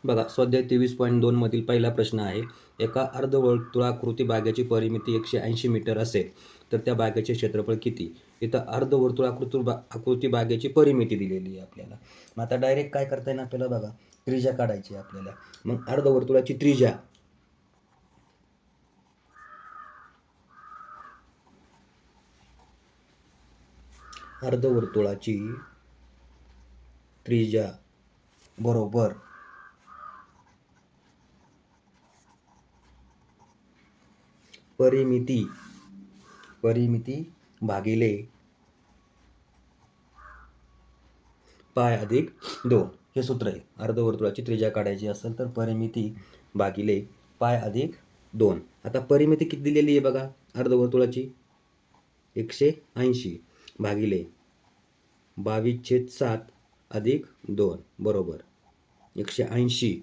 बघा, स्वाध्याय 23.2 मधील पहिला प्रश्न आहे. एका अर्धवर्तुळाकृती बागेची परिमिती 180 मीटर असेल तर त्या बागेचे क्षेत्रफळ किती? इथं आकृती बागेची परिमिती दिलेली आहे आपल्याला. मग आता डायरेक्ट काय करता येईल आपल्याला? बघा, त्रिज्या काढायची आपल्याला. मग अर्धवर्तुळाची त्रिज्या बरोबर परिमिती भागिले पाय अधिक 2 हे सूत्र आहे. अर्धवर्तुळाची त्रिज्या काढायची असेल तर परिमिती भागिले पाय अधिक 2. आता परिमिती किती दिलेली आहे बघा अर्धवर्तुळाची? 180 भागिले 22/7 अधिक 2 बरोबर 180.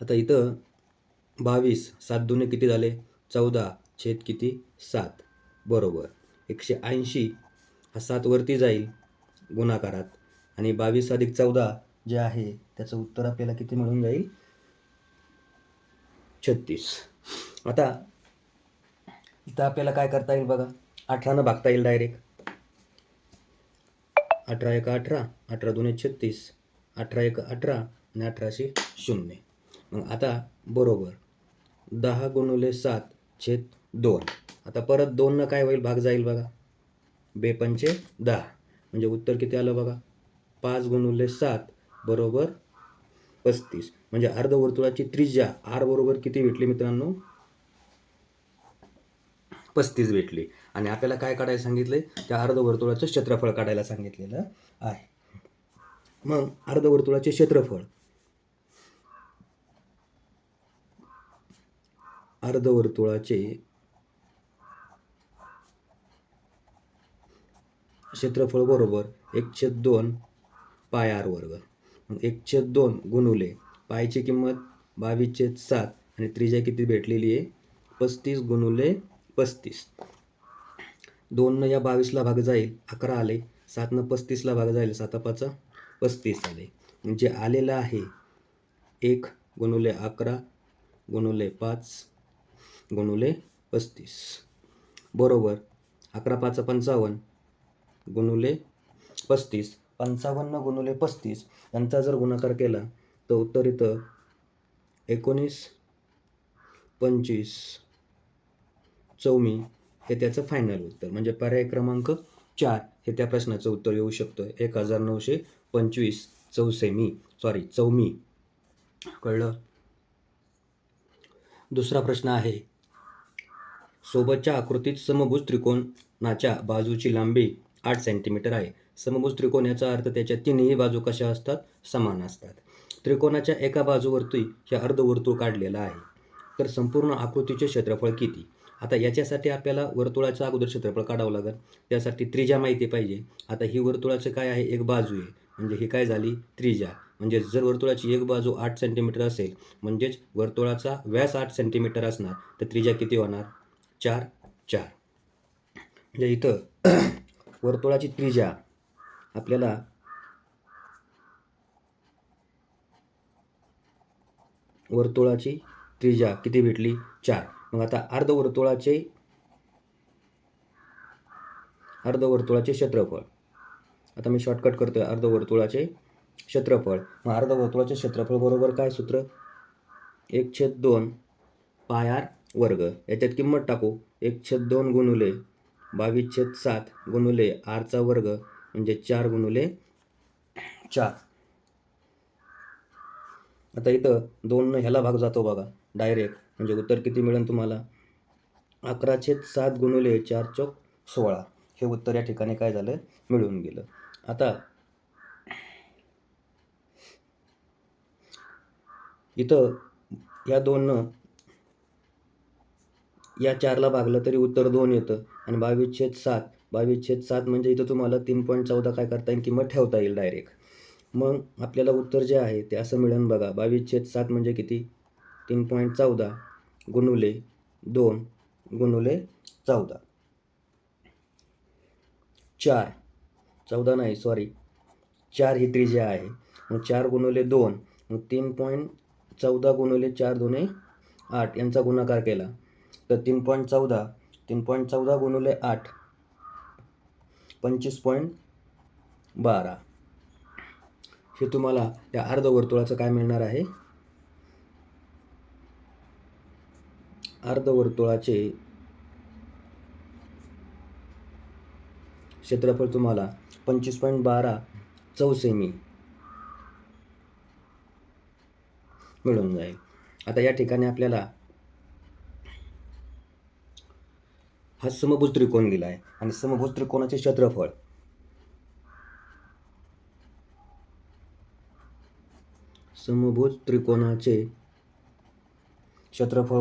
आता इथं 22 7 दुने किती झाले? 14 छेद किती? 7 बरोबर 180. हा 7 वरती जाईल गुणाकारात आणि 22 अधिक 14 जे आहे त्याचं उत्तर आपल्याला किती मिळून जाईल? 36. आता इथं आपल्याला काय करता येईल बघा? 18 भागता येईल डायरेक्ट. 18 1 18, 18 2 36, 18 1 18 आणि 18 0. मग आता बरोबर 10 गुणिले 7 छेद 2. आता परत 2 काय होईल? भाग जाईल बघा. 2 पंचे 10 म्हणजे उत्तर किती आलं बघा? 5 गुणिले 7 बरोबर 35. म्हणजे अर्धवर्तुळाची त्रिज्या आर बरोबर किती भेटली मित्रांनो? 35 भेटली. आणि आपल्याला काय काढायला सांगितलंय? त्या अर्धवर्तुळाचं क्षेत्रफळ काढायला सांगितलेलं आहे. मग अर्धवर्तुळाचे क्षेत्रफळ बरोबर 1/2 पाय आर वर्ग. मग 1/2 गुणुले पायची किंमत 22/7 आणि त्रिज्या किती भेटलेली आहे? 35 गुणुले 35. 2 या 22ला भाग जाईल 11 आले. 7 35ला भाग जाईल 7 5 35 आले. म्हणजे आलेलं आहे 1 गुणुले 11 गुणुले 5 गुणुले 35 बरोबर 11 5 55 गुणुले 35. 55 गुणुले 35 यांचा जर गुणाकार केला तर उत्तर इथं 19 25 24 हे त्याचं फायनल उत्तर. म्हणजे पर्याय क्रमांक 4 हे त्या प्रश्नाचं उत्तर येऊ शकतं. 1925 चौमी. कळलं? दुसरा प्रश्न आहे. सोबतच्या आकृतीत समभुज त्रिकोणाच्या बाजूची लांबी 8 सेंटीमीटर आहे. समभुज त्रिकोण याचा अर्थ त्याच्या तिन्ही बाजू कशा असतात? समान असतात. त्रिकोणाच्या एका बाजूवरती हे अर्धवर्तुळ काढलेलं आहे. तर संपूर्ण आकृतीचे क्षेत्रफळ किती? आता याच्यासाठी आपल्याला वर्तुळाचं अगोदर क्षेत्रफळ काढावं लागेल. त्यासाठी त्रिज्या माहिती पाहिजे. आता ही वर्तुळाचं काय आहे? एक बाजू आहे. म्हणजे ही काय झाली? त्रिज्या. म्हणजे जर वर्तुळाची एक बाजू 8 सेंटीमीटर असेल म्हणजेच वर्तुळाचा व्यास 8 सेंटीमीटर असणार तर त्रिज्या किती होणार? 4 4. म्हणजे इथं वर्तुळाची त्रिज्या आपल्याला किती भेटली? 4. मग आता अर्धवर्तुळाचे क्षेत्रफळ. आता मी शॉर्टकट करतोय. अर्धवर्तुळाचे क्षेत्रफळ. मग अर्धवर्तुळाचे क्षेत्रफळ बरोबर काय सूत्र? 1/2 पाय आर वर्ग. याच्यात किंमत टाकू. 1/2 गुणुले 22/7 गुणुले आरचा वर्ग म्हणजे 4 गुणुले 4. आता इथं 2 ह्याला भाग जातो बघा डायरेक्ट. म्हणजे उत्तर किती मिळेल तुम्हाला? 11/7 गुणुले 4 चौक 16 हे उत्तर या ठिकाणी काय झालं? मिळून गेलं. आता इथं या 2 या 4ला भागलं तरी उत्तर 2 येतं आणि 22/7 म्हणजे इथं तुम्हाला 3.14 काय करता येईल? किंमत ठेवता येईल डायरेक्ट. मग आपल्याला उत्तर जे आहे ते असं मिळेल बघा. 22/7 म्हणजे किती? 3.14 गुणुले 2 गुणुले 14. 4 ही त्रिज्या आहे. मग 4 गुणुले 2 मग 3.14 गुणिले 4 दुणे 8 यांचा गुणाकार केला तर 3.14 गुणिले 8 25.12 हे तुम्हाला या अर्धवर्तुळाचं काय मिळणार आहे? अर्धवर्तुळाचे क्षेत्रफळ तुम्हाला 25.12 चौसेमी मिळून जाईल. आता या ठिकाणी आपल्याला हा समभुज त्रिकोण दिला आहे आणि समभुज त्रिकोणाचे क्षेत्रफळ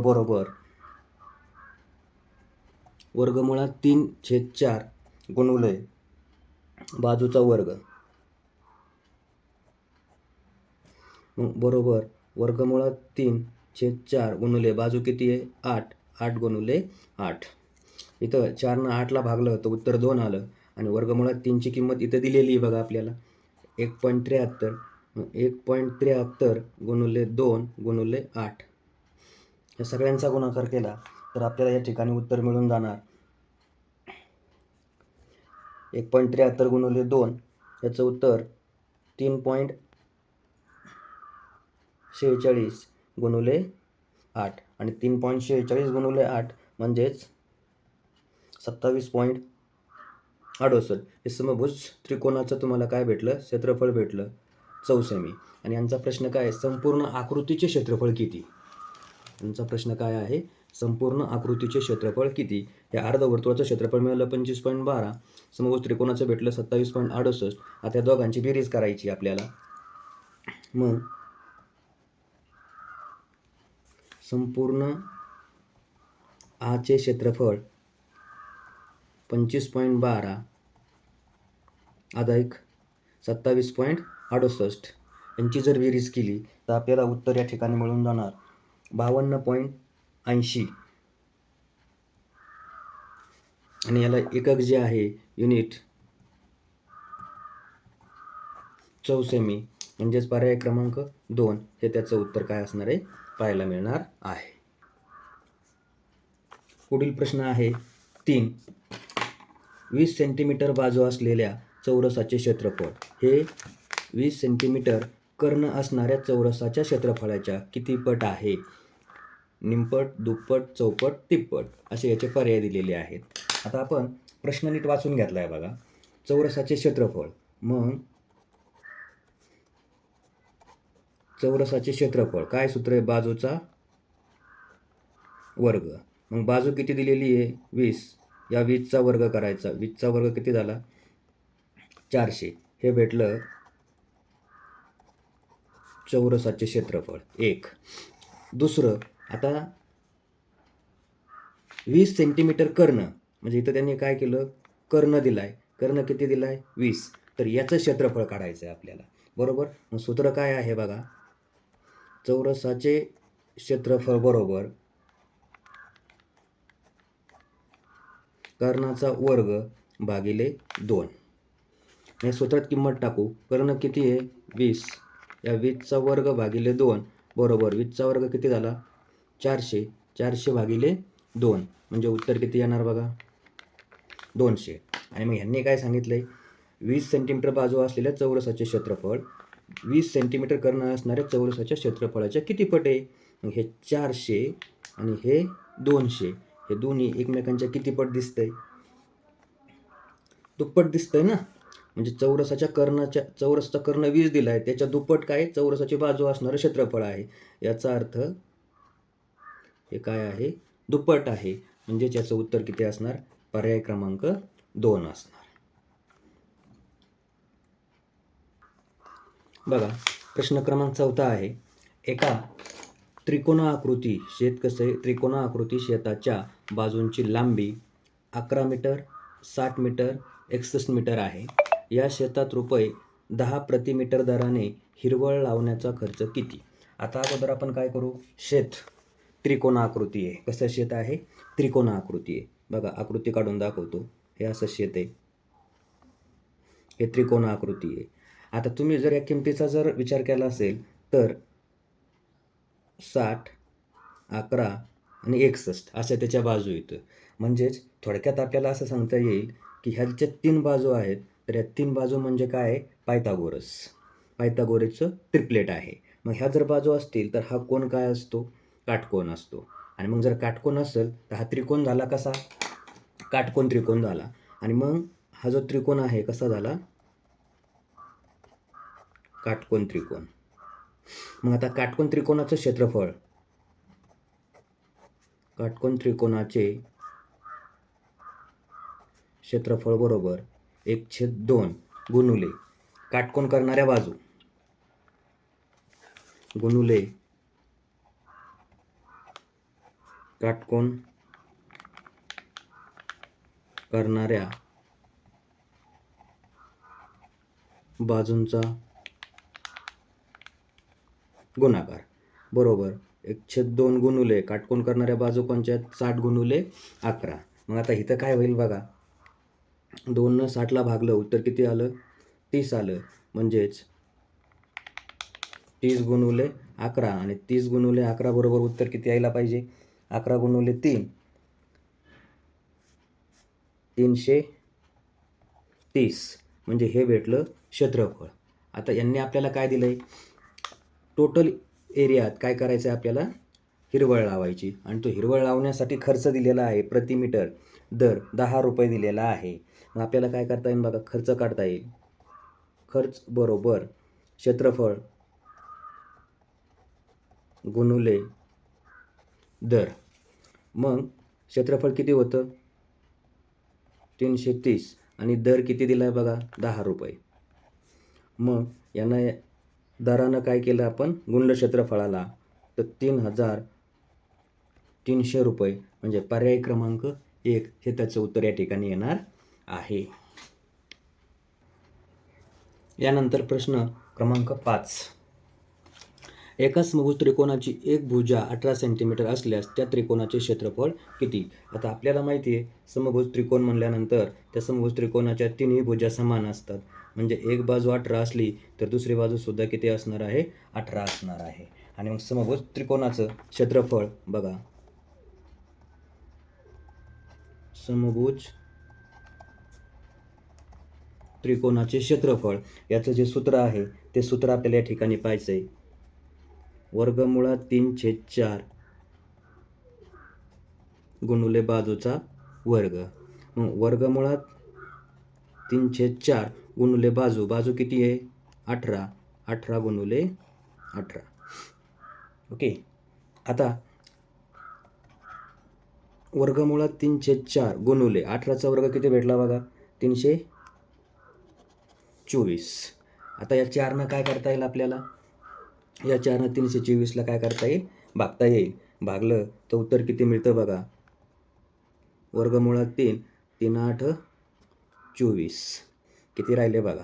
बरोबर वर्गमुळात 3/4 गुणिले बाजूचा वर्ग बरोबर वर्गमुळात 3/4 गुणिले बाजू किती आहे? 8 गुणिले 8. इथं 4ने 8ला भागलं तर उत्तर 2 आलं आणि वर्गमुळात 3ची किंमत इथं दिलेली आहे बघा आपल्याला 1.73. 1.73 गुणिले 2 गुणिले 8 या सगळ्यांचा गुणाकार केला तर आपल्याला या ठिकाणी उत्तर मिळून जाणार 1.73 गुणिले 2 याचं उत्तर 3.46 गुणिले 8 आणि 3.46 गुणिले 8 म्हणजेच 27.68. हे समभुज त्रिकोणाचं तुम्हाला काय भेटलं? क्षेत्रफळ भेटलं चौसेमी. आणि यांचा प्रश्न काय आहे? संपूर्ण आकृतीचे क्षेत्रफळ किती? यांचा प्रश्न काय आहे? संपूर्ण आकृतीचे क्षेत्रफळ किती? हे अर्धवर्तुळाचं क्षेत्रफळ मिळालं 25.12, समभुज त्रिकोणाचं भेटलं 27.68. आता या दोघांची बेरीज करायची आपल्याला. मग संपूर्ण आचे क्षेत्रफळ 25.12 अधिक 27.68 यांची जर बेरीज केली तर आपल्याला उत्तर या ठिकाणी मिळून जाणार 52.80. आणि याला एकक जे आहे युनिट चौसेमी म्हणजेच पर्याय क्रमांक 2 हे त्याचं उत्तर काय असणार आहे पाहायला मिळणार आहे. पुढील प्रश्न आहे 3. 20 सेंटीमीटर बाजू असलेल्या चौरसाचे क्षेत्रफळ हे 20 सेंटीमीटर कर्ण असणाऱ्या चौरसाच्या क्षेत्रफळाच्या किती पट आहे? निमपट, दुप्पट, चौपट, तिप्पट असे याचे पर्याय दिलेले आहेत. आता आपण प्रश्न नीट वाचून घेतला आहे बघा. चौरसाचे क्षेत्रफळ, मग चौरसाचे क्षेत्रफळ काय सूत्र आहे? बाजूचा वर्ग. मग बाजू किती दिलेली आहे? 20. या 20चा वर्ग करायचा. 20चा वर्ग किती झाला? 400. हे भेटलं चौरसाचे क्षेत्रफळ 1. दुसरं, आता 20 सेंटीमीटर कर्ण म्हणजे इथं त्यांनी काय केलं? कर्ण दिलाय. कर्ण किती दिलाय? 20. तर याचं क्षेत्रफळ काढायचं आहे आपल्याला, बरोबर. मग सूत्र काय आहे बघा? चौरसाचे क्षेत्रफळ बरोबर कर्णाचा वर्ग भागिले 2. या सूत्रात किंमत टाकू. कर्ण किती आहे? 20. या 20चा वर्ग भागिले 2 बरोबर 20चा वर्ग किती झाला? 400. 400 भागिले 2 म्हणजे उत्तर किती येणार बघा? 200. आणि मग ह्यांनी काय सांगितलंय? 20 सेंटीमीटर बाजू असलेल्या चौरसाचे क्षेत्रफळ 20 सेंटीमीटर कर्ण असणाऱ्या चौरसाच्या क्षेत्रफळाच्या किती पट आहे? मग हे 400 आणि हे 200 हे दोन्ही एकमेकांच्या किती पट दिसतंय? दुप्पट दिसतंय ना. म्हणजे चौरसाचा कर्ण 20 दिला आहे, त्याच्या दुप्पट काय? चौरसाची बाजू असणारं क्षेत्रफळ आहे. याचा अर्थ हे काय आहे? दुप्पट आहे. म्हणजेच याचं उत्तर किती असणार? पर्याय क्रमांक 2 असणार. बघा प्रश्न क्रमांक 14 आहे. एका त्रिकोणाकृती शेताच्या बाजूंची लांबी 11 मीटर, 60 मीटर, 61 मीटर आहे. या शेतात रुपये 10 प्रति मीटर दराने हिरवळ लावण्याचा खर्च किती? आता अगोदर आपण काय करू? शेत त्रिकोणाकृती आहे. कसं शेत आहे? त्रिकोणाकृती आहे. बघा आकृती काढून दाखवतो. हे असं शेत आहे, हे त्रिकोणाकृती आहे. आता तुम्ही जर या किमतीचा जर विचार केला असेल तर 60, 11 आणि 61 अशा त्याच्या बाजू येतं. म्हणजेच थोडक्यात आपल्याला असं सांगता येईल की ह्याच्या 3 बाजू आहेत, तर या 3 बाजू म्हणजे काय आहे? पायथागोरसचं ट्रिपलेट आहे. मग ह्या जर बाजू असतील तर हा कोन काय असतो? काटकोन असतो. आणि मग जर काटकोन असेल तर हा त्रिकोण झाला कसा? काटकोन त्रिकोण झाला. आणि मग हा जो त्रिकोण आहे कसा झाला? काटकोन त्रिकोण. मग आता काटकोन त्रिकोणाचं क्षेत्रफळ, काटकोन त्रिकोणाचे क्षेत्रफळ बरोबर 1/2 गुणुले काटकोन करणाऱ्या बाजू गुणुले काटकोन करणाऱ्या बाजूंचा गुणाकार बरोबर 1/2 गुणुले काटकोन करणाऱ्या बाजू कोणत्या? 60 गुणुले 11. मग आता इथं काय होईल बघा, 2 60ला भागलं, उत्तर किती आलं? 30 आलं. म्हणजेच 30 गुणुले 11 आणि 30 गुणुले 11 बरोबर उत्तर किती यायला पाहिजे? 11 गुणुले 3 330. म्हणजे हे भेटलं क्षेत्रफळ. आता यांनी आपल्याला काय दिलंय? टोटल एरियात काय करायचं आहे आपल्याला? हिरवळ लावायची. आणि तो हिरवळ लावण्यासाठी खर्च दिलेला आहे प्रति मीटर दर 10 रुपये दिलेला आहे. मग आपल्याला काय करता येईल बघा? खर्च काढता येईल. खर्च बरोबर क्षेत्रफळ गुणुले दर. मग क्षेत्रफळ किती होतं? 330 आणि दर किती दिला आहे बघा? 10 रुपये. मग यांना दरानं काय केलं आपण? गुणलं क्षेत्रफळाला, तर 3,300 रुपये म्हणजे पर्याय क्रमांक 1 हे त्याचं उत्तर या ठिकाणी येणार आहे. यानंतर प्रश्न क्रमांक 5. एका समभुज त्रिकोणाची एक भुजा 18 सेंटीमीटर असल्यास त्या त्रिकोणाचे क्षेत्रफळ किती? आता आपल्याला माहिती आहे समभुज त्रिकोण म्हणल्यानंतर त्या समभुज त्रिकोणाच्या तिन्ही भुजा समान असतात. म्हणजे एक बाजू 18 असली तर दुसरी बाजूसुद्धा किती असणार आहे? 18 असणार आहे. आणि मग समभुज त्रिकोणाचं क्षेत्रफळ बघा, समभुज त्रिकोणाचे क्षेत्रफळ याचं जे सूत्र आहे ते सूत्र आपल्याला या ठिकाणी पाहायचं आहे. वर्गमुळात 3/4 गुणुले बाजूचा वर्ग. मग वर्गमुळात 3/4 गुणुले बाजू किती आहे? 18. 18 गुणुले 18. ओके. आता वर्गमुळात 3/4 गुणुले 18चा वर्ग किती भेटला बघा? 324. आता या 4नं काय करता येईल आपल्याला? या 4नं 324ला काय करता येईल? भागता येईल. भागलं तर उत्तर किती मिळतं बघा? वर्गमुळात 3, 3 8 24. किती राहिले बघा?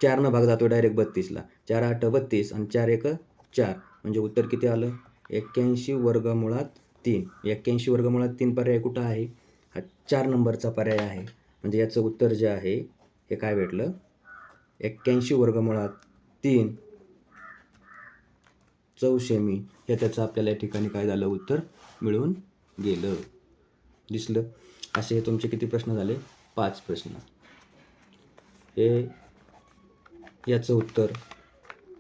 4नं भाग जातो डायरेक्ट 32ला. 4 8 32 आणि 4 1 4 म्हणजे उत्तर किती आलं? 81 वर्गमुळात 3. 81 वर्गमुळात 3 पर्याय कुठं आहे? हा 4 नंबरचा पर्याय आहे. म्हणजे याचं उत्तर जे आहे हे काय भेटलं? 81 वर्गमुळात 3 चौसेमी हे त्याचं आपल्याला या ठिकाणी काय झालं? उत्तर मिळून गेलं. दिसलं? असे तुमचे किती प्रश्न झाले? 5 प्रश्न. हे याचं उत्तर,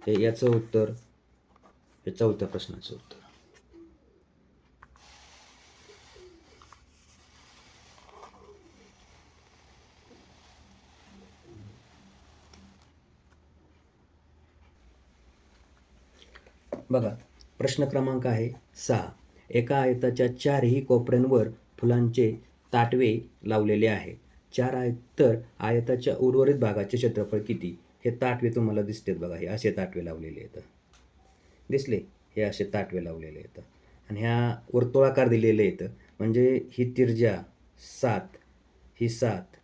हे याचं उत्तर, हे चौथ्या प्रश्नाचं उत्तर. बघा प्रश्न क्रमांक आहे 6. एका आयताच्या 4ही कोपऱ्यांवर फुलांचे ताटवे लावलेले आहे. 4 आहेत तर आयताच्या उर्वरित भागाचे क्षेत्रफळ किती? हे ताटवे तुम्हाला दिसतात बघा. हे असे ताटवे लावलेले आहेत. दिसले? हे असे ताटवे लावलेले आहेत आणि ह्या वर्तुळाकार दिलेले आहेत. म्हणजे ही त्रिज्या 7, ही 7,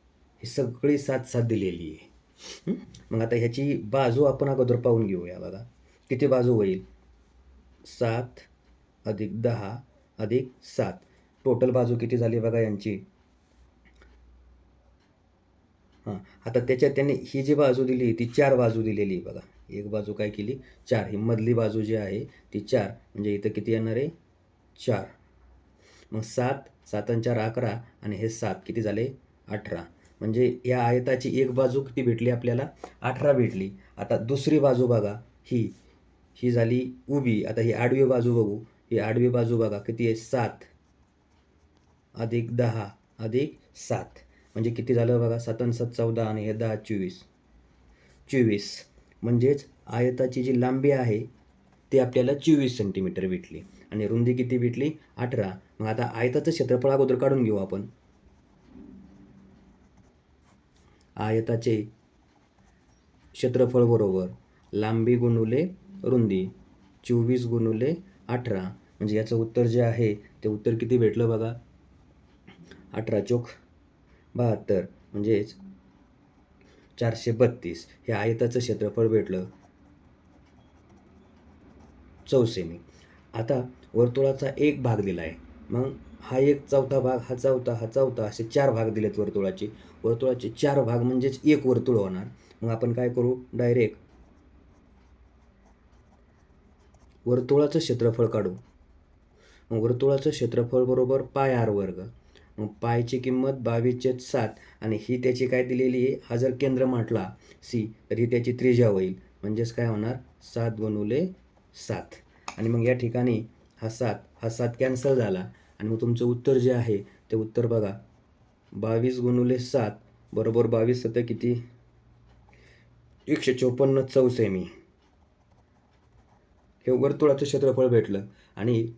ही सगळी 7 दिलेली आहे. मग आता ह्याची बाजू आपण अगोदर पाहून घेऊया बघा. किती बाजू होईल? 7 + 10 + 7. टोटल बाजू किती झाली बघा यांची? हां, आता त्याच्यात त्यांनी ही जी बाजू दिली ती 4 बाजू दिलेली बघा. एक बाजू काय केली 4, ही मधली बाजू जी आहे ती 4, म्हणजे इथं किती येणार आहे 4. मग 7, 7 आणि 4 11 आणि हे 7 किती झाले 18. म्हणजे या आयताची एक बाजू किती भेटली आपल्याला 18 भेटली. आता दुसरी बाजू बघा, ही झाली उभी. आता ही आडवी बाजू बघू. ही आडवी बाजू बघा किती आहे 7 अधिक 10 अधिक 7, म्हणजे किती झालं बघा 7 आणि 7 14 आणि हे 10 24. म्हणजेच आयताची जी लांबी आहे ती आपल्याला 24 सेंटीमीटर भेटली आणि रुंदी किती भेटली 18. मग आता आयताचं क्षेत्रफळ अगोदर काढून घेऊ आपण. आयताचे क्षेत्रफळ बरोबर लांबी गुणुले रुंदी 24 गुणुले 18, म्हणजे याचं उत्तर जे आहे ते उत्तर किती भेटलं बघा 18 चोक 72, म्हणजेच 432 हे आयताचं क्षेत्रफळ भेटलं चौसेमी. आता वर्तुळाचा एक भाग दिला आहे, मग हा एक चौथा भाग, हा चौथा असे 4 भाग दिलेत वर्तुळाचे 4 भाग म्हणजेच एक वर्तुळ होणार. मग आपण काय करू डायरेक्ट वर्तुळाचं क्षेत्रफळ काढू. मग वर्तुळाचं क्षेत्रफळ बरोबर पाय आर वर्ग. मग पायची किंमत 22/7 आणि ही त्याची काय दिलेली आहे, हा जर केंद्र म्हटला सी तर ही त्याची त्रिज्या होईल, म्हणजेच काय होणार 7 गुणुले 7. आणि मग या ठिकाणी हा 7 कॅन्सल झाला आणि मग तुमचं उत्तर जे आहे ते उत्तर बघा 22 गुणुले 7 बरोबर 22 7 किती 154 चौसेमी हे वर्तुळाचं क्षेत्रफळ भेटलं. आणि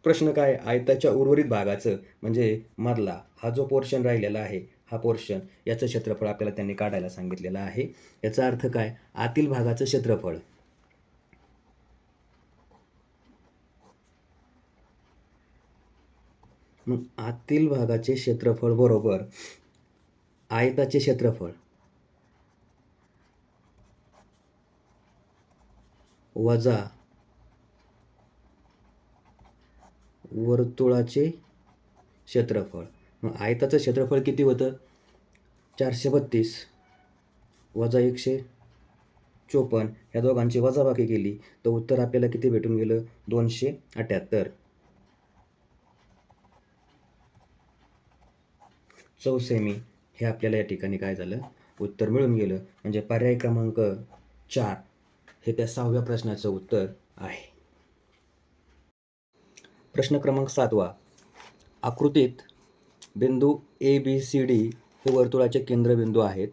प्रश्न काय आयताच्या उर्वरित भागाचं म्हणजे मधला हा जो पोर्शन राहिलेला आहे हा पोर्शन याचं क्षेत्रफळ आपल्याला त्यांनी काढायला सांगितलेलं आहे. याचा अर्थ काय आतील भागाचं क्षेत्रफळ मग आतील भागाचे क्षेत्रफळ बरोबर आयताचे क्षेत्रफळ वजा वर्तुळाचे क्षेत्रफळ. मग आयताचं क्षेत्रफळ किती होतं 432 वजा 154, ह्या दोघांची वजाबाकी केली तर उत्तर आपल्याला किती भेटून गेलं 278 चौसेमी हे आपल्याला या ठिकाणी काय झालं उत्तर मिळून गेलं. म्हणजे पर्याय क्रमांक 4 हे त्या 6व्या प्रश्नाचं उत्तर आहे. प्रश्न क्रमांक 7वा, आकृतीत बिंदू ABCD हे वर्तुळाचे केंद्रबिंदू आहेत.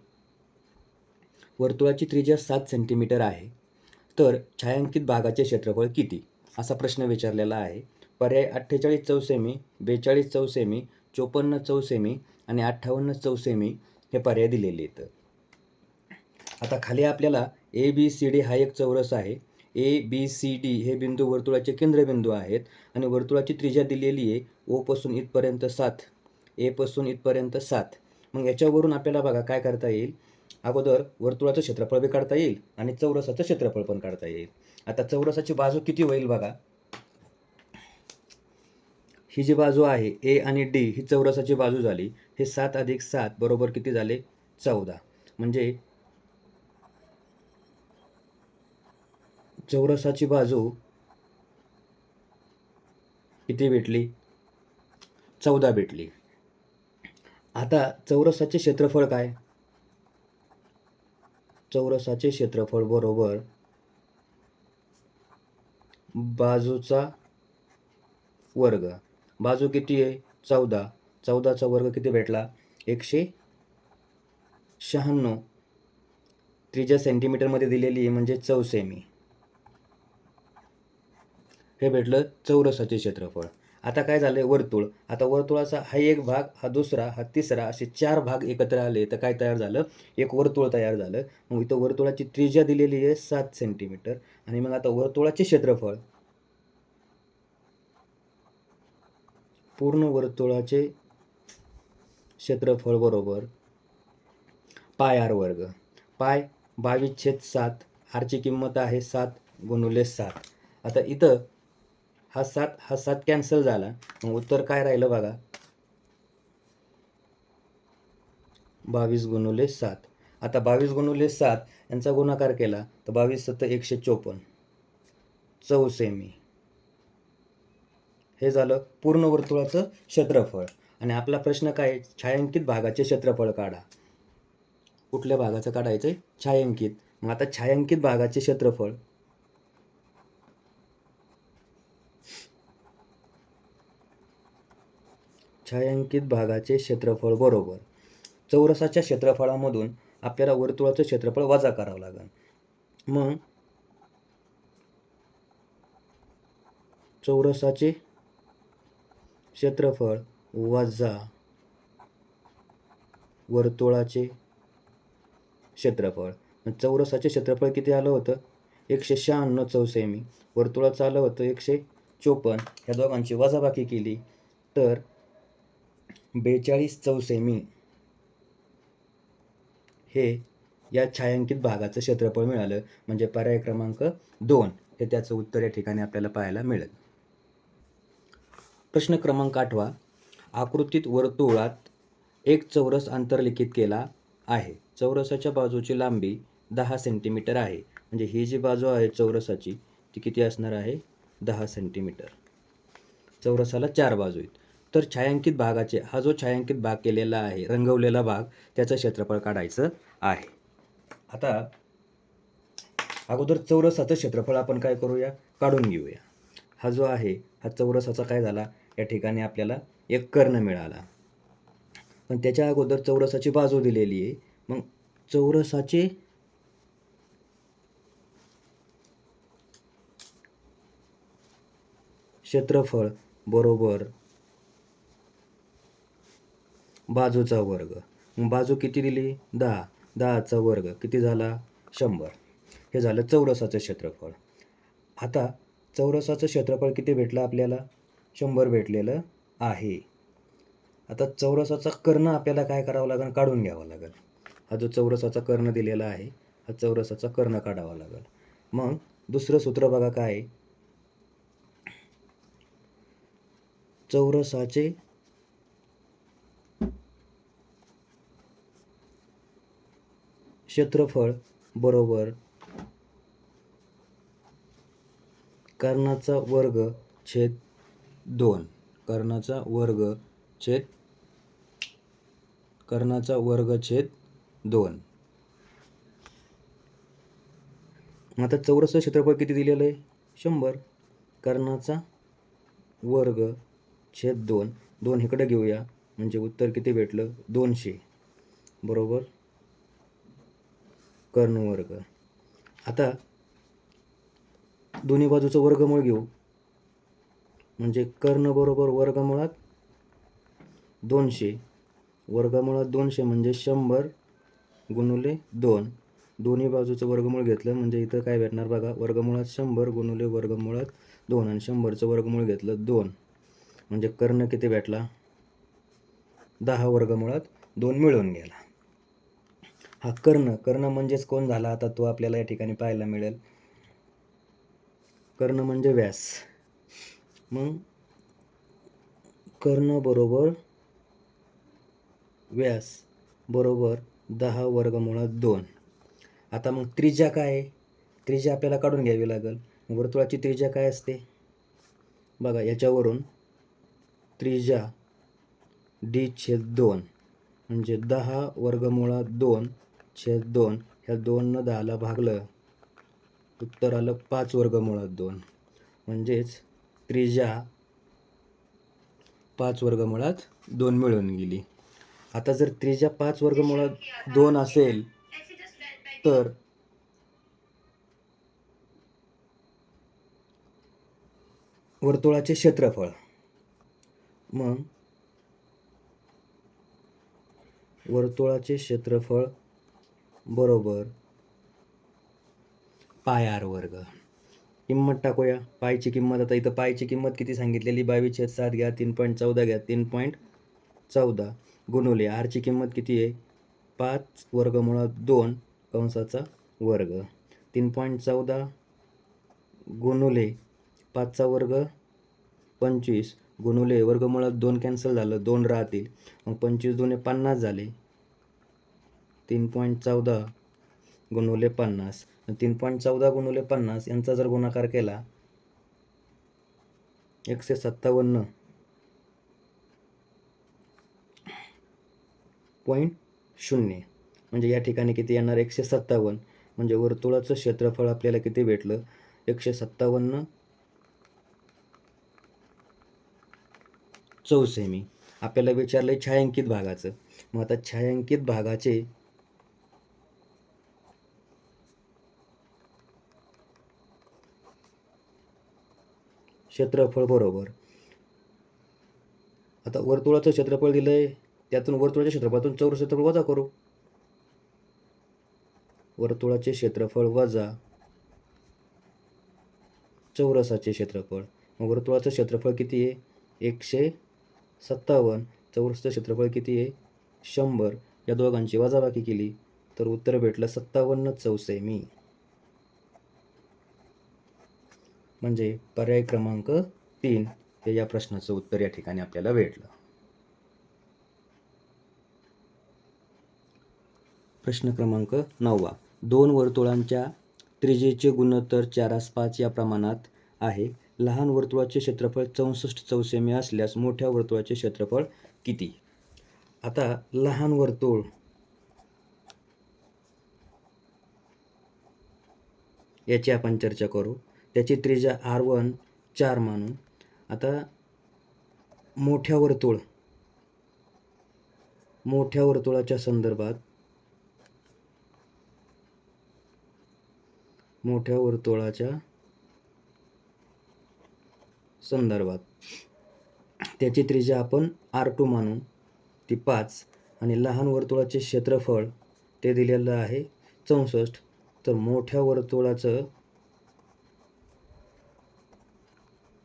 वर्तुळाची त्रिज्या 7 सेंटीमीटर आहे, तर छायांकित भागाचे क्षेत्रफळ किती असा प्रश्न विचारलेला आहे. पर्याय 48 चौसेमी 42 चौसेमी 54 चौसेमी आणि 58 चौसेमी हे पर्याय दिलेले आहेत. आता खाली आपल्याला ABCD हा एक चौरस आहे. ABCD हे बिंदू वर्तुळाचे केंद्रबिंदू आहेत आणि वर्तुळाची त्रिज्या दिलेली आहे O पासून इथपर्यंत 7, A पासून इथपर्यंत 7. मग याच्यावरून आपल्याला बघा काय करता येईल, अगोदर वर्तुळाचं क्षेत्रफळ बी काढता येईल आणि चौरसाचं क्षेत्रफळ पण काढता येईल. आता चौरसाची बाजू किती होईल बघा, ही जी बाजू आहे A आणि D ही चौरसाची बाजू झाली. हे 7 अधिक 7 बरोबर किती झाले 14, म्हणजे चौरसाची बाजू किती भेटली 14 भेटली. आता चौरसाचे क्षेत्रफळ काय, चौरसाचे क्षेत्रफळ बरोबर बाजूचा वर्ग. बाजू किती आहे 14, 14चा वर्ग किती भेटला 196. त्रिज्या सेंटीमीटरमध्ये दिलेली आहे म्हणजे चौसेमी हे भेटलं चौरसाचे क्षेत्रफळ. आता काय झालं वर्तुळ, आता वर्तुळाचा हा एक भाग, हा दुसरा, हा तिसरा असे 4 भाग एकत्र आले तर काय तयार झालं एक वर्तुळ तयार झालं. मग इथं वर्तुळाची त्रिज्या दिलेली आहे 7 सेंटीमीटर आणि मग आता वर्तुळाचे क्षेत्रफळ पूर्ण वर्तुळाचे क्षेत्रफळ बरोबर पाय आर वर्ग. पाय 22/7, आरची किंमत आहे 7 गुणुले 7. आता इथं हा 7 कॅन्सल झाला, मग उत्तर काय राहिलं बघा 22 गुणुले 7. आता 22 गुणुले 7 यांचा गुणाकार केला तर 22 7 154 चौसेमी. हे झालं पूर्ण वर्तुळाचं क्षेत्रफळ. आणि आपला प्रश्न काय, छायांकित भागाचे क्षेत्रफळ काढा. कुठल्या भागाचं काढायचंय, छायांकित. मग आता छायांकित भागाचे क्षेत्रफळ बरोबर चौरसाच्या क्षेत्रफळामधून आपल्याला वर्तुळाचं क्षेत्रफळ वजा करावं लागेल. मग चौरसाचे क्षेत्रफळ वजा वर्तुळाचे क्षेत्रफळ. चौरसाचे क्षेत्रफळ किती आलं होतं, 196 चौसेमी. वर्तुळाचं आलं होतं 154. ह्या दोघांची वजाबाकी केली तर 42 चौसेमी हे या छायांकित भागाचं क्षेत्रफळ मिळालं. म्हणजे पर्याय क्रमांक 2 हे त्याचं उत्तर या ठिकाणी आपल्याला पाहायला मिळेल. प्रश्न क्रमांक 8. आकृतीत वर्तुळात एक चौरस अंतर्लिखित केला आहे. चौरसाच्या बाजूची लांबी 10 सेंटीमीटर आहे. म्हणजे ही जी बाजू आहे चौरसाची ती किती असणार आहे, 10 सेंटीमीटर. चौरसाला 4 बाजू आहेत. तर छायांकित भागाचे, हा जो छायांकित भाग केलेला आहे, रंगवलेला भाग, त्याचं क्षेत्रफळ काढायचं आहे. आता अगोदर चौरसाचं क्षेत्रफळ आपण काय करूया, काढून घेऊया. हा जो आहे हा चौरसाचा काय झाला, या ठिकाणी आपल्याला एक कर्ण मिळाला. पण त्याच्या अगोदर चौरसाची बाजू दिलेली आहे. मग चौरसाचे क्षेत्रफळ बरोबर बाजूचा वर्ग. मग बाजू किती दिली, 10. 10चा वर्ग किती झाला, 100. हे झालं चौरसाचं क्षेत्रफळ. आता चौरसाचं क्षेत्रफळ किती भेटलं आपल्याला, 100 भेटलेलं आहे. आता चौरसाचा कर्ण आपल्याला काय करावं लागेल, काढून घ्यावा लागेल. हा जो चौरसाचा कर्ण दिलेला आहे, हा चौरसाचा कर्ण काढावा लागेल. मग दुसरं सूत्र बघा काय, चौरसाचे क्षेत्रफळ बरोबर कर्णाचा वर्ग छेद 2. कर्णाचा वर्ग छेद 2. आता चौरसाचं क्षेत्रफळ किती दिलेलं आहे, 100. कर्णाचा वर्ग छेद 2. 2 इकडे घेऊया म्हणजे उत्तर किती भेटलं, 200 बरोबर कर्णवर्ग. आता दोन्ही बाजूचं वर्गमूळ घेऊ म्हणजे कर्ण बरोबर वर्गमुळात 200. वर्गमुळात 200 म्हणजे 100 गुणुले 2. दोन्ही बाजूचं वर्गमूळ घेतलं म्हणजे इथं काय भेटणार बघा, वर्गमुळात 100 गुणुले वर्गमुळात 2. आणि 100चं वर्गमूळ घेतलं 2 म्हणजे कर्ण किती भेटला, 10 वर्गमुळात 2 मिळून गेला. हा कर्ण म्हणजेच कोण झाला, आता तो आपल्याला या ठिकाणी पाहायला मिळेल. कर्ण म्हणजे व्यास. मग कर्ण बरोबर व्यास बरोबर 10 वर्गमुळात 2. आता मग त्रिज्या काय आहे, त्रिज्या आपल्याला काढून घ्यावी लागेल. वर्तुळाची त्रिज्या काय असते बघा, याच्यावरून त्रिज्या d/2 म्हणजे 10 वर्गमुळात 2/2. ह्या 2 10ला भागलं, उत्तर आलं 5 वर्गमुळात 2. म्हणजेच त्रिज्या 5 वर्गमुळात 2 मिळून गेली. आता जर त्रिज्या 5 वर्गमुळात 2 असेल तर वर्तुळाचे क्षेत्रफळ, मग वर्तुळाचे क्षेत्रफळ बरोबर पाय r वर्ग. किंमत टाकूया, पायची किंमत. आता इथं पायची किंमत किती सांगितलेली, 22/7 घ्या, 3.14 घ्या, 3.14 गुणुले आरची किंमत किती आहे, 5 वर्गमुळात 2 कंसाचा वर्ग. 3.14 गुणुले 5चा वर्ग 25 गुणुले वर्गमुळात 2 कॅन्सल झालं, 2 राहतील. मग 25 दुणे 50 झाले. 3.14 गुणुले 50. 3.14 गुणुले 50 यांचा जर गुणाकार केला 157.0 म्हणजे या ठिकाणी किती येणार 157. म्हणजे वर्तुळाचं क्षेत्रफळ आपल्याला किती भेटलं 157 चौसेमी. आपल्याला विचारलंय छायांकित भागाचं. मग आता छायांकित भागाचे क्षेत्रफळ बरोबर, आता वर्तुळाचं क्षेत्रफळ दिलंय त्यातून वर्तुळाच्या क्षेत्रफळातून चौरस क्षेत्रफळ वजा करू. वर्तुळाचे क्षेत्रफळ वजा चौरसाचे क्षेत्रफळ. मग वर्तुळाचं क्षेत्रफळ किती आहे 157. चौरसाचं क्षेत्रफळ किती आहे 100. या दोघांची वजाबाकी केली तर उत्तर भेटलं 57 चौसेमी. म्हणजे पर्याय क्रमांक 3 हे या प्रश्नाचं उत्तर या ठिकाणी आपल्याला भेटलं. प्रश्न क्रमांक 9. दोन वर्तुळांच्या त्रिज्येचे गुणोत्तर 4:5 या प्रमाणात आहे. लहान वर्तुळाचे क्षेत्रफळ 64 चौसेमी असल्यास मोठ्या वर्तुळाचे क्षेत्रफळ किती? आता लहान वर्तुळ याची आपण चर्चा करू. त्याची त्रिज्या R1 4 मानू. आता मोठ्या वर्तुळाच्या संदर्भात त्याची त्रिज्या आपण R2 मानू, ती 5. आणि लहान वर्तुळाचे क्षेत्रफळ ते दिलेलं आहे 64. तर मोठ्या वर्तुळाचं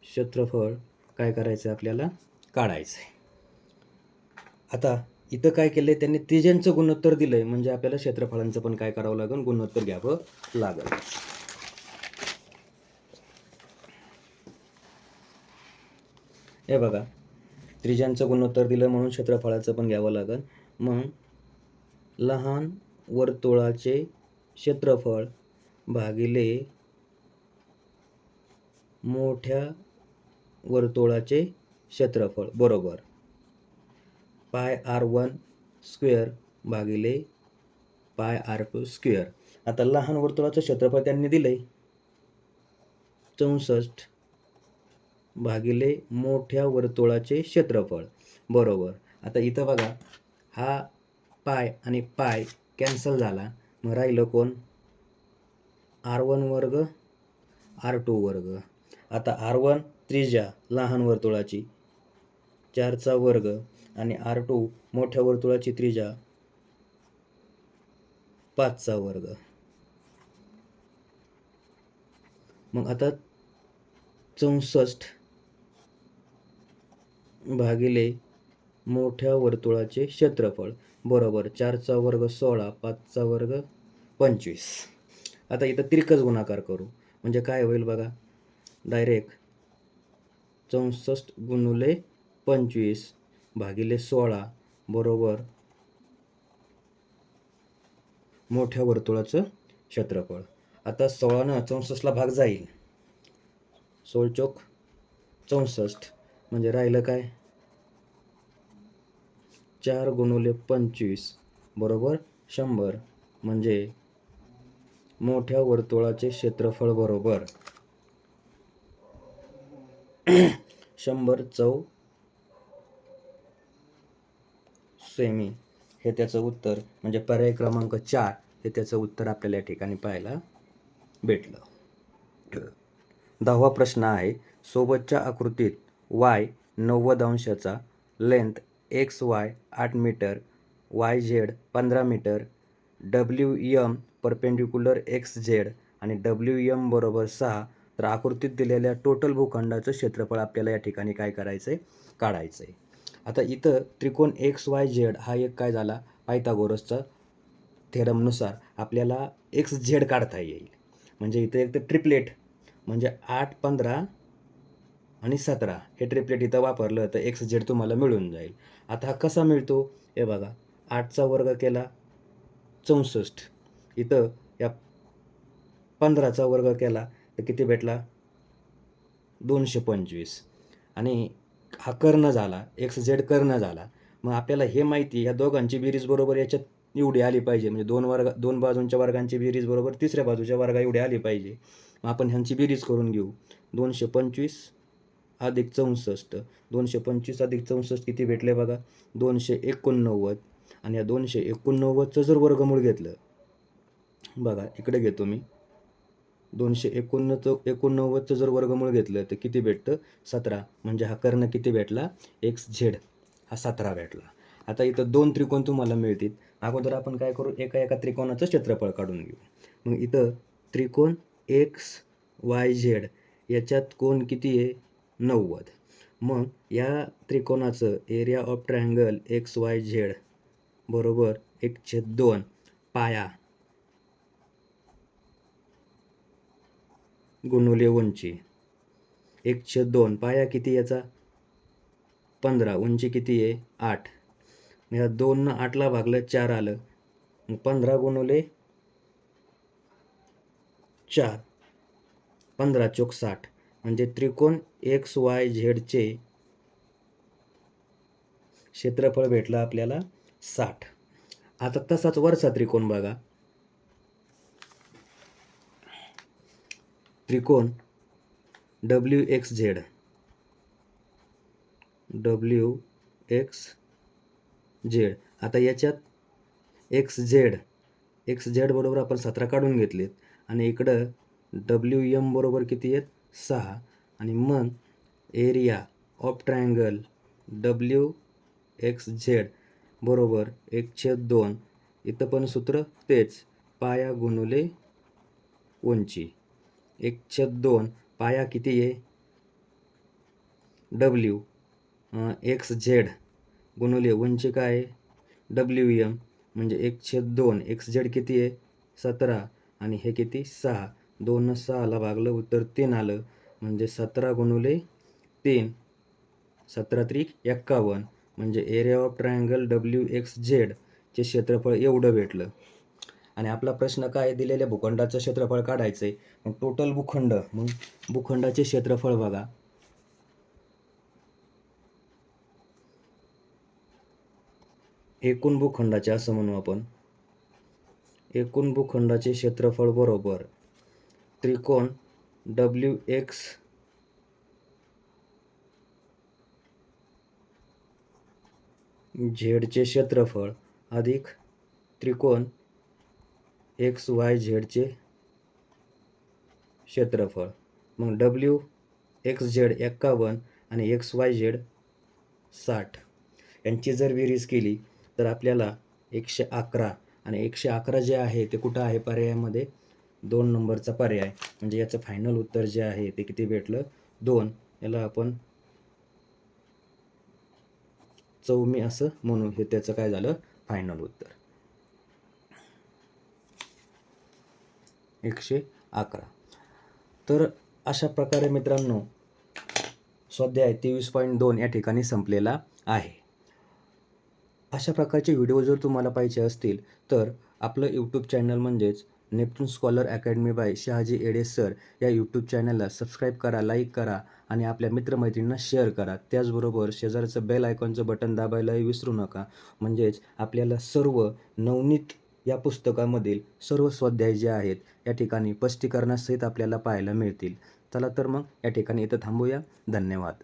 क्षेत्रफळ काय करायचं आपल्याला काढायचं आहे. आता इथं काय केलंय त्यांनी त्रिज्यांचं गुणोत्तर दिलंय म्हणजे आपल्याला क्षेत्रफळांचं पण काय करावं लागेल गुणोत्तर घ्यावं लागेल. हे बघा त्रिज्यांचं गुणोत्तर दिलं म्हणून क्षेत्रफळाचं पण घ्यावं लागेल. मग लहान वर्तुळाचे क्षेत्रफळ भागिले मोठ्या वर्तुळाचे क्षेत्रफळ बरोबर पाय R1 स्क्वेअर भागिले पाय R2 स्क्वेअर. आता लहान वर्तुळाचं क्षेत्रफळ त्यांनी दिलंय 64 भागिले मोठ्या वर्तुळाचे क्षेत्रफळ बरोबर. आता इथं बघा हा पाय आणि पाय कॅन्सल झाला. मग राहिलं कोण R1 वर्ग R2 वर्ग. आता R1 त्रिज्या लहान वर्तुळाची 4चा वर्ग आणि R2 मोठ्या वर्तुळाची त्रिज्या 5चा वर्ग. मग आता 64 भागिले मोठ्या वर्तुळाचे क्षेत्रफळ बरोबर 4चा वर्ग 16 5चा वर्ग 25. आता इथं तिरकस गुणाकार करू म्हणजे काय होईल बघा डायरेक्ट 64 गुणुले 25 भागिले 16 बरोबर मोठ्या वर्तुळाचं क्षेत्रफळ. आता 16 64ला भाग जाईल 16 चौक 64 म्हणजे राहिलं काय 4 गुणुले 25 बरोबर 100 म्हणजे मोठ्या वर्तुळाचे क्षेत्रफळ बरोबर 100 चौसेमी. हे त्याचं उत्तर म्हणजे पर्याय क्रमांक 4 हे त्याचं उत्तर आपल्याला या ठिकाणी पाहायला भेटलं. 10वा प्रश्न आहे सोबतच्या आकृतीत y 90 अंशाचा length XY 8 metre YZ 15 metre WM perpendicular XZ आणि WM बरोबर 6 तर आकृतीत दिलेल्या टोटल भूखंडाचं क्षेत्रफळ आपल्याला या ठिकाणी काय करायचं आहे काढायचं आहे. आता इथं त्रिकोण XYZ हा एक काय झाला पायथागोरसचा थेरमनुसार आपल्याला XZ काढता येईल. म्हणजे इथं एक तर ट्रिपलेट म्हणजे 8 15 आणि 17 हे ट्रिपलेट इथं वापरलं तर XZ तुम्हाला मिळून जाईल. आता हा कसा मिळतो हे बघा 8चा वर्ग केला 64. इथं या 15चा वर्ग केला तर किती भेटला? 225. आणि हा कर्ण झाला, एक्स झेड कर्ण झाला. मग आपल्याला हे माहिती या दोघांची बेरीज बरोबर याच्यात एवढी आली पाहिजे, म्हणजे दोन बाजूंच्या वर्गांची बेरीज बरोबर तिसऱ्या बाजूच्या वर्गा एवढी आली पाहिजे. मग आपण ह्यांची बेरीज करून घेऊ. 225 अधिक 64. 225 अधिक 64 किती भेटले बघा? 289. आणि या 289चं जर वर्गमूळ घेतलं, बघा इकडे घेतो मी, 289चं जर वर्गमूळ घेतलं तर किती भेटतं? 17. म्हणजे हा कर्ण किती भेटला? एक्स झेड हा 17 भेटला. आता इथं 2 त्रिकोण तुम्हाला मिळतील. अगोदर आपण काय करू? एका एका त्रिकोणाचं क्षेत्रफळ काढून घेऊ. मग इथं त्रिकोण एक्स वाय झेड याच्यात कोण किती आहे? 90. मग या त्रिकोणाचं area of triangle X Y Z बरोबर 1/2 पाया गुणुले उंची. 1/2 पाया किती याचा? 15. उंची किती आहे? 8. या 2 8ला भागलं 4 आलं. 15 गुणुले 4, 15 चोक 60. म्हणजे त्रिकोण एक्स वाय झेडचे क्षेत्रफळ भेटलं आपल्याला 60. आता तसाच वरचा त्रिकोण बघा, त्रिकोण डब्ल्यू एक्स झेड आता याच्यात एक्स झेड बरोबर आपण 17 काढून घेतलेत आणि इकडं डब्ल्यू एम बरोबर किती आहेत? 6. आणि मग area of triangle W x Z बरोबर 1/2. इथं पण सूत्र तेच, पाया गुणुले उंची. 1/2 पाया किती आहे? डब्ल्यू एक्स झेड गुणुले उंची काय आहे? W M. म्हणजे 1/2 एक्स झेड किती आहे? 17 आणि हे किती? 6. 2 6ला भागलं, उत्तर 3 आलं. म्हणजे 17 गुणुले 3, 17 त्रिक 51. म्हणजे area of triangle W X झेडचे क्षेत्रफळ एवढं भेटलं. आणि आपला प्रश्न काय? दिलेल्या भूखंडाचं क्षेत्रफळ काढायचं आहे. मग टोटल भूखंड, मग भूखंडाचे क्षेत्रफळ बघा, एकूण भूखंडाचे असं म्हणू आपण, एकूण भूखंडाचे क्षेत्रफळ बरोबर त्रिकोण डब्ल्यू एक्स झेडचे क्षेत्रफळ अधिक त्रिकोण एक्स वाय झेडचे क्षेत्रफळ. मग डब्ल्यू एक्स झेड 51 आणि एक्स वाय झेड 60 यांची जर बेरीज केली तर आपल्याला 111. आणि 111 जे आहे ते कुठं आहे? पर्यायामध्ये 2 नंबरचा पर्याय. म्हणजे याचं फायनल उत्तर जे आहे ते किती भेटलं? 2. याला आपण चौमी असं म्हणू. हे त्याचं काय झालं? फायनल उत्तर 111. तर अशा प्रकारे मित्रांनो स्वाध्याय 23.2 या ठिकाणी संपलेला आहे. अशा प्रकारचे व्हिडिओ जर तुम्हाला पाहिजे असतील तर आपलं यूट्यूब चॅनल म्हणजेच Neptune scholar academy by Shahaji Ade sir या यूट्यूब चॅनलला सबस्क्राईब करा, लाईक करा आणि आपल्या मित्रमैत्रिणींना शेअर करा. त्याचबरोबर शेजारचं बेल आयकॉनचं बटन दाबायलाही विसरू नका. म्हणजेच आपल्याला सर्व नवनीत या पुस्तकामधील सर्व स्वाध्याय जे आहेत या ठिकाणी स्पष्टीकरणासहित आपल्याला पाहायला मिळतील. चला तर मग या ठिकाणी इथं थांबूया. धन्यवाद.